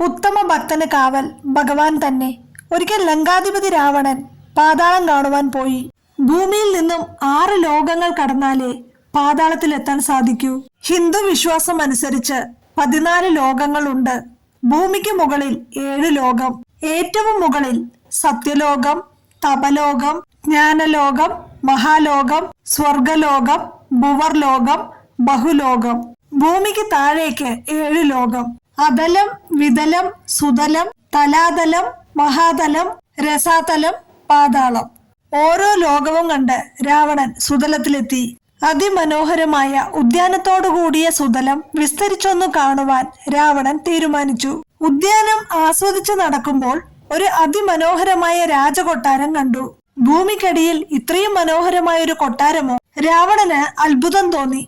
ഉത്തമ ഭക്തന് കാവൽ ഭഗവാൻ തന്നെ. ഒരിക്കൽ ലങ്കാധിപതി രാവണൻ പാതാളം കാണുവാൻ പോയി. ഭൂമിയിൽ നിന്നും 6 ലോകങ്ങൾ കടന്നാലേ പാതാളത്തിലെത്താൻ സാധിക്കൂ. ഹിന്ദു വിശ്വാസം അനുസരിച്ച് 14 ലോകങ്ങളുണ്ട്. ഭൂമിക്ക് മുകളിൽ 7 ലോകം. ഏറ്റവും മുകളിൽ സത്യലോകം, തപലോകം, ജ്ഞാനലോകം, മഹാലോകം, സ്വർഗലോകം, ഭുവർലോകം, ബഹുലോകം. ഭൂമിക്ക് താഴേക്ക് 7 ലോകം. അതലം, വിതലം, സുതലം, തലാതലം, മഹാതലം, രസാതലം, പാതാളം. ഓരോ ലോകവും കണ്ട് രാവണൻ സുതലത്തിലെത്തി. അതിമനോഹരമായ ഉദ്യാനത്തോടുകൂടിയ സുതലം വിസ്തരിച്ചൊന്നു കാണുവാൻ രാവണൻ തീരുമാനിച്ചു. ഉദ്യാനം ആസ്വദിച്ച് നടക്കുമ്പോൾ ഒരു അതിമനോഹരമായ രാജകൊട്ടാരം കണ്ടു. ഭൂമിക്കടിയിൽ ഇത്രയും മനോഹരമായൊരു കൊട്ടാരമോ? രാവണന് അത്ഭുതം തോന്നി.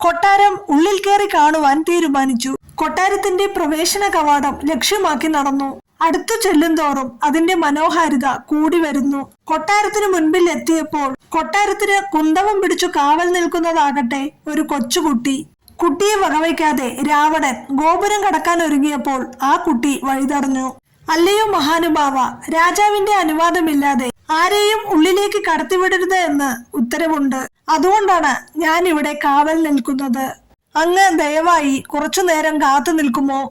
കൊട്ടാരം ഉള്ളിൽ കയറി കാണുവാൻ തീരുമാനിച്ചു. കൊട്ടാരത്തിന്റെ പ്രവേശന കവാടം ലക്ഷ്യമാക്കി നടന്നു. അടുത്തു ചെല്ലുന്തോറും അതിന്റെ മനോഹാരിത കൂടി വരുന്നു. കൊട്ടാരത്തിനു മുൻപിൽ എത്തിയപ്പോൾ കൊട്ടാരത്തിന് കുന്തവും പിടിച്ചു കാവൽ നിൽക്കുന്നതാകട്ടെ ഒരു കൊച്ചുകുട്ടി. കുട്ടിയെ വകവയ്ക്കാതെ രാവണൻ ഗോപുരം കടക്കാൻ ഒരുങ്ങിയപ്പോൾ ആ കുട്ടി വഴിതടഞ്ഞു. അല്ലയോ മഹാനുഭാവ, രാജാവിന്റെ അനുവാദമില്ലാതെ ആരെയും ഉള്ളിലേക്ക് കടത്തിവിടരുത് എന്ന് ഉത്തരവുണ്ട്. അതുകൊണ്ടാണ് ഞാൻ ഇവിടെ കാവൽ നിൽക്കുന്നത്. അങ്ങ് ദയവായി കുറച്ചു നേരം കാത്തു നിൽക്കുമോ?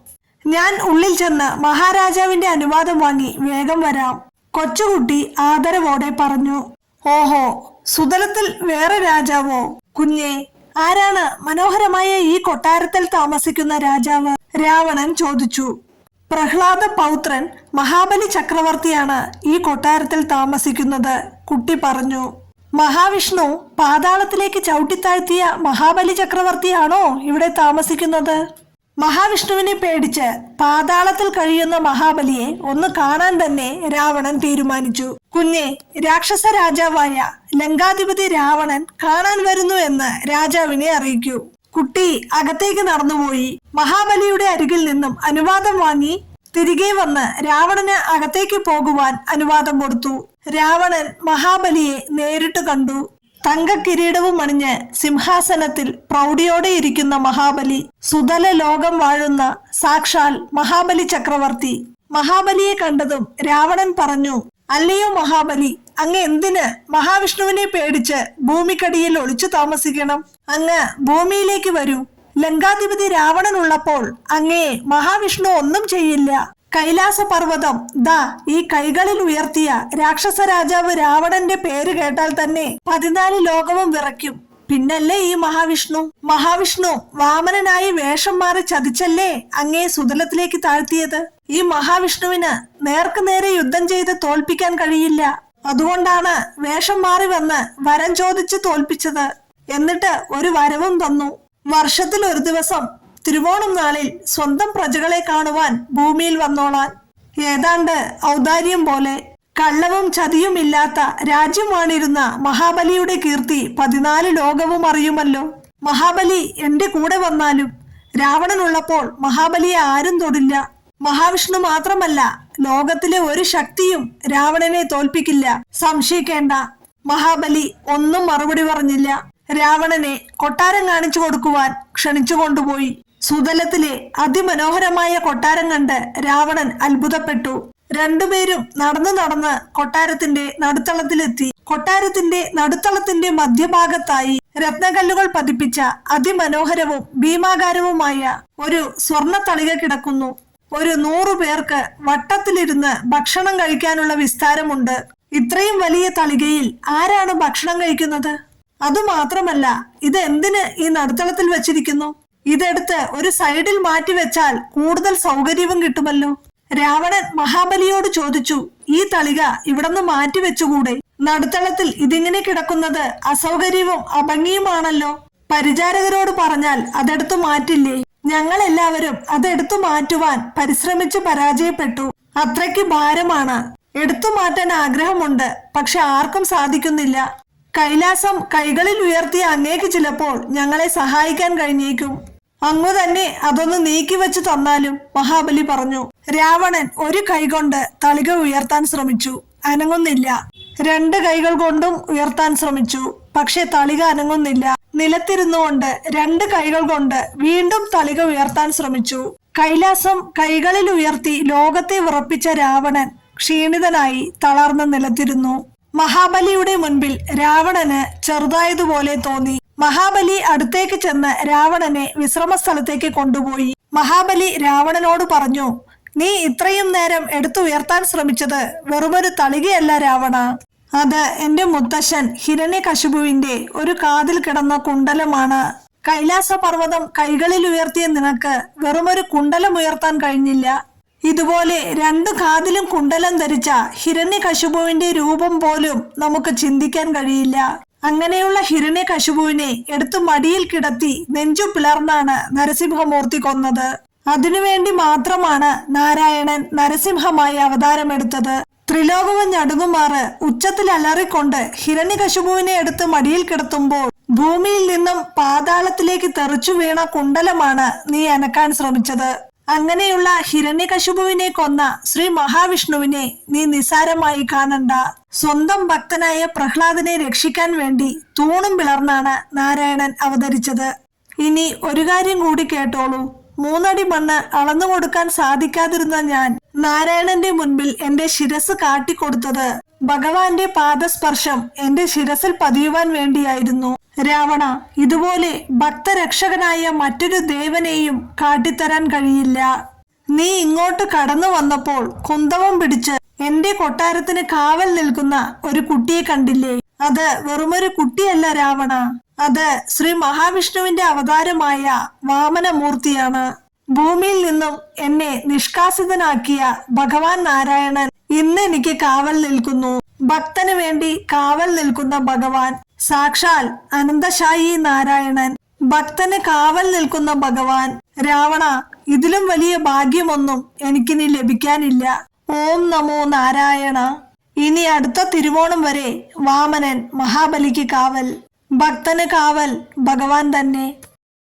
ഞാൻ ഉള്ളിൽ ചെന്ന് മഹാരാജാവിന്റെ അനുവാദം വാങ്ങി വേഗം വരാം. കൊച്ചുകുട്ടി ആദരവോടെ പറഞ്ഞു. ഓഹോ, സുതലത്തിൽ വേറെ രാജാവോ? കുഞ്ഞെ, ആരാണ് മനോഹരമായ ഈ കൊട്ടാരത്തിൽ താമസിക്കുന്ന രാജാവ്? രാവണൻ ചോദിച്ചു. പ്രഹ്ലാദ പൗത്രൻ മഹാബലി ചക്രവർത്തിയാണ് ഈ കൊട്ടാരത്തിൽ താമസിക്കുന്നത്, കുട്ടി പറഞ്ഞു. മഹാവിഷ്ണു പാതാളത്തിലേക്ക് ചവിട്ടിത്താഴ്ത്തിയ മഹാബലി ചക്രവർത്തിയാണോ ഇവിടെ താമസിക്കുന്നത്? മഹാവിഷ്ണുവിനെ പേടിച്ച് പാതാളത്തിൽ കഴിയുന്ന മഹാബലിയെ ഒന്ന് കാണാൻ തന്നെ രാവണൻ തീരുമാനിച്ചു. കുഞ്ഞെ, രാക്ഷസ രാജാവായ ലങ്കാധിപതി രാവണൻ കാണാൻ വരുന്നു എന്ന് രാജാവിനെ അറിയിക്കൂ. കുട്ടി അകത്തേക്ക് നടന്നുപോയി. മഹാബലിയുടെ അരികിൽ നിന്നും അനുവാദം വാങ്ങി തിരികെ വന്ന് രാവണന് അകത്തേക്ക് പോകുവാൻ അനുവാദം കൊടുത്തു. രാവണൻ മഹാബലിയെ നേരിട്ട് കണ്ടു. തങ്ക കിരീടവും അണിഞ്ഞ് സിംഹാസനത്തിൽ പ്രൗഢിയോടെ ഇരിക്കുന്ന മഹാബലി, സുതല ലോകം വാഴുന്ന സാക്ഷാൽ മഹാബലി ചക്രവർത്തി. മഹാബലിയെ കണ്ടതും രാവണൻ പറഞ്ഞു. അല്ലയോ മഹാബലി, അങ്ങ് എന്തിന് മഹാവിഷ്ണുവിനെ പേടിച്ച് ഭൂമിക്കടിയിൽ ഒളിച്ചു താമസിക്കണം? അങ്ങ് ഭൂമിയിലേക്ക് വരൂ. ലങ്കാധിപതി രാവണൻ ഉള്ളപ്പോൾ അങ്ങയെ മഹാവിഷ്ണു ഒന്നും ചെയ്യില്ല. കൈലാസ പർവ്വതം ദാ ഈ കൈകളിൽ ഉയർത്തിയ രാക്ഷസ രാജാവ് രാവണന്റെ പേര് കേട്ടാൽ തന്നെ 14 ലോകവും വിറയ്ക്കും. പിന്നല്ലേ ഈ മഹാവിഷ്ണു വാമനനായി വേഷം മാറി ചതിച്ചല്ലേ അങ്ങയെ സുതലത്തിലേക്ക് താഴ്ത്തിയത്? ഈ മഹാവിഷ്ണുവിന് നേർക്കുനേരെ യുദ്ധം ചെയ്ത് തോൽപ്പിക്കാൻ കഴിയില്ല. അതുകൊണ്ടാണ് വേഷം മാറി വന്ന് വരം ചോദിച്ച് തോൽപ്പിച്ചത്. എന്നിട്ട് ഒരു വരവും തന്നു. വർഷത്തിൽ ഒരു ദിവസം തിരുവോണം നാളിൽ സ്വന്തം പ്രജകളെ കാണുവാൻ ഭൂമിയിൽ വന്നോളാൻ. ഏതാണ്ട് ഔദാര്യം പോലെ കള്ളവും ചതിയും ഇല്ലാത്ത രാജ്യമാണിരുന്ന മഹാബലിയുടെ കീർത്തി 14 ലോകവും അറിയുമല്ലോ. മഹാബലി എന്റെ കൂടെ വന്നാലും രാവണനുള്ളപ്പോൾ മഹാബലിയെ ആരും തൊടില്ല. മഹാവിഷ്ണു മാത്രമല്ല, ലോകത്തിലെ ഒരു ശക്തിയും രാവണനെ തോൽപ്പിക്കില്ല. സംശയിക്കേണ്ട. മഹാബലി ഒന്നും മറുപടി പറഞ്ഞില്ല. രാവണനെ കൊട്ടാരം കാണിച്ചു കൊടുക്കുവാൻ ക്ഷണിച്ചു കൊണ്ടുപോയി. സുതലത്തിലെ അതിമനോഹരമായ കൊട്ടാരം കണ്ട് രാവണൻ അത്ഭുതപ്പെട്ടു. രണ്ടുപേരും നടന്ന് കൊട്ടാരത്തിന്റെ നടുത്തളത്തിലെത്തി. കൊട്ടാരത്തിന്റെ നടുത്തളത്തിന്റെ മധ്യഭാഗത്തായി രത്നകല്ലുകൾ പതിപ്പിച്ച അതിമനോഹരവും ഭീമാകാരവുമായ ഒരു സ്വർണ്ണ തളിക കിടക്കുന്നു. ഒരു 100 പേർക്ക് വട്ടത്തിലിരുന്ന് ഭക്ഷണം കഴിക്കാനുള്ള വിസ്താരമുണ്ട്. ഇത്രയും വലിയ തളികയിൽ ആരാണ് ഭക്ഷണം കഴിക്കുന്നത്? അതുമാത്രമല്ല, ഇത് എന്തിന് ഈ നടുത്തളത്തിൽ വെച്ചിരിക്കുന്നു? ഇതെടുത്ത് ഒരു സൈഡിൽ മാറ്റി വെച്ചാൽ കൂടുതൽ സൗകര്യവും കിട്ടുമല്ലോ. രാവണൻ മഹാബലിയോട് ചോദിച്ചു. ഈ തളിക ഇവിടുന്ന് മാറ്റി വെച്ചുകൂടെ? നടുത്തളത്തിൽ ഇതിങ്ങനെ കിടക്കുന്നത് അസൗകര്യവും അഭംഗിയുമാണല്ലോ. പരിചാരകരോട് പറഞ്ഞാൽ അതെടുത്തു മാറ്റില്ലേ? ഞങ്ങൾ എല്ലാവരും അതെടുത്തു മാറ്റുവാൻ പരിശ്രമിച്ച് പരാജയപ്പെട്ടു. അത്രയ്ക്ക് ഭാരമാണ്. എടുത്തു മാറ്റാൻ ആഗ്രഹമുണ്ട്, പക്ഷെ ആർക്കും സാധിക്കുന്നില്ല. കൈലാസം കൈകളിൽ ഉയർത്തിയ അങ്ങേക്ക് ചിലപ്പോൾ ഞങ്ങളെ സഹായിക്കാൻ കഴിഞ്ഞേക്കും. അങ്ങു തന്നെ അതൊന്ന് നീക്കി വെച്ച് തന്നാലും, മഹാബലി പറഞ്ഞു. രാവണൻ ഒരു കൈകൊണ്ട് തളിക ഉയർത്താൻ ശ്രമിച്ചു. അനങ്ങുന്നില്ല. 2 കൈകൾ കൊണ്ടും ഉയർത്താൻ ശ്രമിച്ചു. പക്ഷെ തളിക അനങ്ങുന്നില്ല. നിലത്തിരുന്നുകൊണ്ട് 2 കൈകൾ കൊണ്ട് വീണ്ടും തളിക ഉയർത്താൻ ശ്രമിച്ചു. കൈലാസം കൈകളിൽ ഉയർത്തി ലോകത്തെ വിറപ്പിച്ച രാവണൻ ക്ഷീണിതനായി തളർന്ന് നിലത്തിരുന്നു. മഹാബലിയുടെ മുൻപിൽ രാവണന് ചെറുതായതുപോലെ തോന്നി. മഹാബലി അടുത്തേക്ക് ചെന്ന് രാവണനെ വിശ്രമസ്ഥലത്തേക്ക് കൊണ്ടുപോയി. മഹാബലി രാവണനോട് പറഞ്ഞു, നീ ഇത്രയും നേരം എടുത്തുയർത്താൻ ശ്രമിച്ചത് വെറുമൊരു തളികയല്ല രാവണ. അത് എന്റെ മുത്തശ്ശൻ ഹിരണ്യകശിപുവിന്റെ ഒരു കാതിൽ കിടന്ന കുണ്ടലമാണ്. കൈലാസ പർവ്വതം കൈകളിൽ ഉയർത്തിയ നിനക്ക് വെറുമൊരു കുണ്ടലം ഉയർത്താൻ കഴിഞ്ഞില്ല. ഇതുപോലെ രണ്ടു കാതിലും കുണ്ടലം ധരിച്ച ഹിരണ്യകശിപുവിന്റെ രൂപം പോലും നമുക്ക് ചിന്തിക്കാൻ കഴിയില്ല. അങ്ങനെയുള്ള ഹിരണ്യകശിപുവിനെ എടുത്തു മടിയിൽ കിടത്തി നെഞ്ചു പിളർന്നാണ് നരസിംഹമൂർത്തി കൊന്നത്. അതിനുവേണ്ടി മാത്രമാണ് നാരായണൻ നരസിംഹമായി അവതാരമെടുത്തത്. ത്രിലോകവും ഞടുങ്ങുമാറ് ഉച്ചത്തിൽ അലറിക്കൊണ്ട് ഹിരണ്യകശിപുവിനെ എടുത്ത് മടിയിൽ കിടത്തുമ്പോൾ ഭൂമിയിൽ നിന്നും പാതാളത്തിലേക്ക് തെറിച്ചു വീണ കുണ്ടലമാണ് നീ അനക്കാൻ ശ്രമിച്ചത്. അങ്ങനെയുള്ള ഹിരണ്യകശിപുവിനെ കൊന്ന ശ്രീ മഹാവിഷ്ണുവിനെ നീ നിസാരമായി കാണണ്ട. സ്വന്തം ഭക്തനായ പ്രഹ്ലാദനെ രക്ഷിക്കാൻ വേണ്ടി തൂണും പിളർന്നാണ് നാരായണൻ അവതരിച്ചത്. ഇനി ഒരു കാര്യം കൂടി കേട്ടോളൂ. 3 അടി മണ്ണ് അളന്നു കൊടുക്കാൻ സാധിക്കാതിരുന്ന ഞാൻ നാരായണന്റെ മുൻപിൽ എന്റെ ശിരസ് കാട്ടിക്കൊടുത്തത് ഭഗവാന്റെ പാദസ്പർശം എന്റെ ശിരസിൽ പതിയുവാൻ വേണ്ടിയായിരുന്നു. രാവണ, ഇതുപോലെ ഭക്തരക്ഷകനായ മറ്റൊരു ദേവനെയും കാട്ടിത്തരാൻ കഴിയില്ല. നീ ഇങ്ങോട്ട് കടന്നു വന്നപ്പോൾ കുന്തവും പിടിച്ച് എന്റെ കൊട്ടാരത്തിന് കാവൽ നിൽക്കുന്ന ഒരു കുട്ടിയെ കണ്ടില്ലേ? അത് വെറുമൊരു കുട്ടിയല്ല രാവണ, അത് ശ്രീ മഹാവിഷ്ണുവിന്റെ അവതാരമായ വാമനമൂർത്തിയാണ്. ഭൂമിയിൽ നിന്നും എന്നെ നിഷ്കാസിതനാക്കിയ ഭഗവാൻ നാരായണൻ ഇന്ന് എനിക്ക് കാവൽ നിൽക്കുന്നു. ഭക്തന് വേണ്ടി കാവൽ നിൽക്കുന്ന ഭഗവാൻ, സാക്ഷാൽ അനന്തശായി നാരായണൻ, ഭക്തന് കാവൽ നിൽക്കുന്ന ഭഗവാൻ. രാവണ, ഇതിലും വലിയ ഭാഗ്യമൊന്നും എനിക്കിനി ലഭിക്കാനില്ല. ഓം നമോ നാരായണ. ഇനി അടുത്ത തിരുവോണം വരെ വാമനൻ മഹാബലിക്ക് കാവൽ, ഭക്തന് കാവൽ ഭഗവാൻ തന്നെ.